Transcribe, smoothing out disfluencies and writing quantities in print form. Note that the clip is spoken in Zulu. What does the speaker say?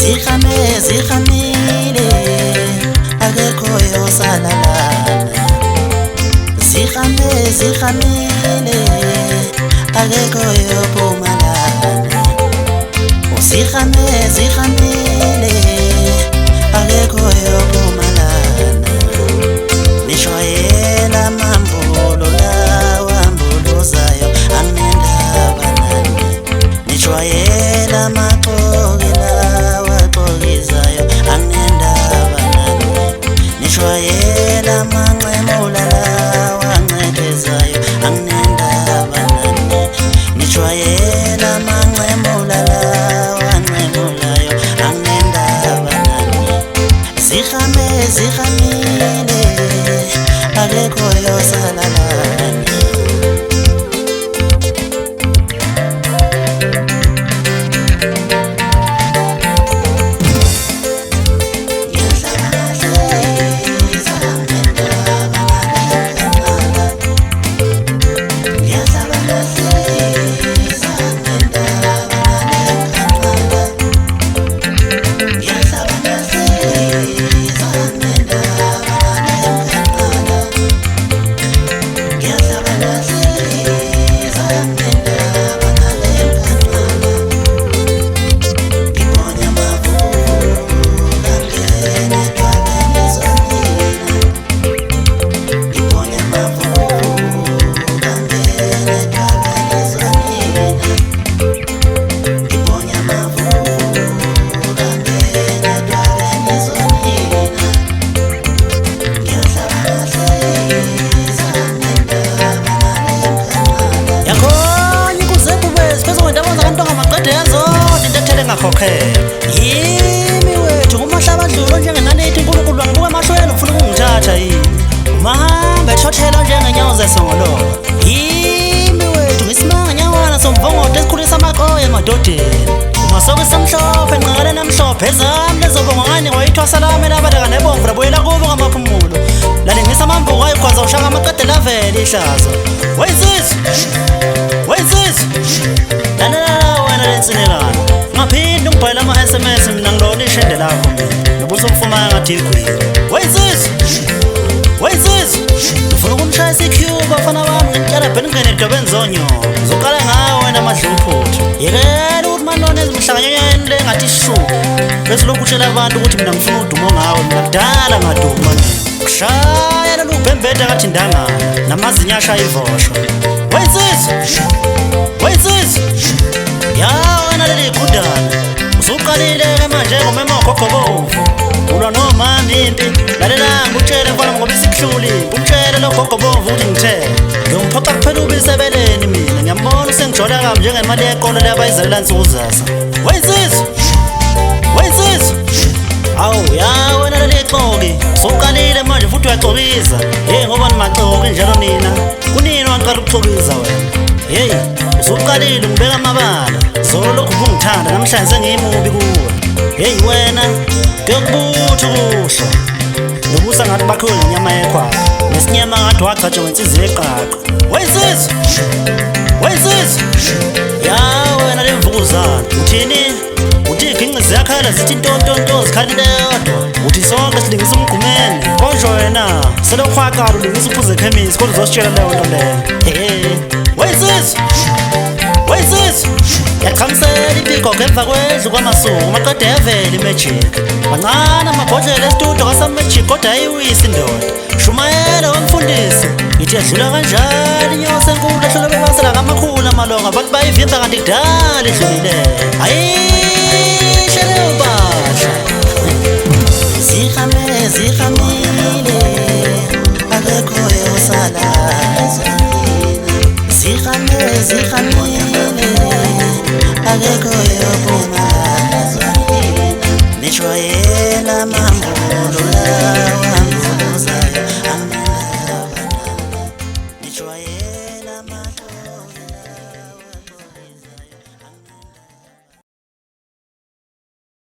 Zikhamile akekho yosalalana. Zikhamile akekho yophumalana. Zikhamile akekho yophumalana. Nishwayela mambulo lawa mbuluzayo anendaba nani. Nishwayela maqoki lawa qokizayo anendaba nani. Nishwayela manqemula lawa ncedezayo anendaba nani. Nishwayela manqemula lawa nqemulayo anendaba nani. Zikhamile akekho yosalalana. Yimi wethu kumahlaba dlulo njengenanithi uNkulunkulu wangibuka emashweni ufuna ukungithatha yini. Mahambe ethothela njengenyawo zesongolo. Yimi wethu ngisimanga nyawana somvongodo esikhulisa amaqoya emadodeni. Umasoko samhlophe nqakala namhlophe ezami lezobongani wayithwasa lami labataka nebomvu labuyela kubo ngamaphumulo. Lalingisa amambuko ayikhwaza ushaka amaqede lavela ihlazo. Wayinsizwe lalela wena lensinekana. Ngaphinda ungibhalela ama-SMS mina ngilona ishende lakho mina nobuthi ukufumana ngathi igwini. Wayinsizwe ufuna ukumshayisa iCube bafana bami ngintshela bheni ngene edobeni zonyoko. Uzoqala ngawe wena madluphuthu. Yekela ukuthi manone ezimhlanganyweni le ngathi ishubu bese lokhu utshela abantu ukuthi mina ngifuna udumo ngawe mina kudala ngaduma mina. Kushaya lolu bhembeda ngathi ndangana namazinyo ashaya ivosho. Wayinsizwe wena leli qudana usuqalile-ke manje ngomema ogogobovu ulwa nomama impi. Lalela ngikutshele mfana ngoba isikuhluli ngikutshele lo gogobovu ukuthi ngithele ngiyomphoqa kuphela ubisi ebeleni mina. Ngiyambona usengijola kabi njengemali yeqolo leyabayizalela nsuku zasa. Wayinsizwe awu ya wena leli xoki usuqalile manje futhi uyaxokiza. Ngoba nimaxoki njalo nina kunini waqala ukuxokiza wena. Usuqalile ngibeka amabala zolo lokhu kungithanda namhlanje sengimubi kuwe. Wena ngiyokubutha ukusho nobusa ngathi bakhiwe ngenyama yekhwapha nesinyama ngathi wagcatshwa wensizi yeqaqa. Wayinsizwe ya wena lemvukuzana uthini? Uthi iginqi ziyakhala zithi ntontonto zikhalile yodwa. Uthi sonke silingisa umgqumene konje wena selokhwaqala ulungisa uphuze ekhemisi kodwa uzositshela leyo nto leyo. Wayinsizwe yaqhamisela ipiko ngemva kwendlu kwamasuku amaqede yavela imajiki. Mancane amabhodlela esitudio kasamajiki kodwa ayiwisi indoda. Shumayela wamfundisi ngithi yadlula kanjani inyosi enkulu ehlule bebasela ngamakhulu amalonga bathi bayivimba kanti kudala idlulile.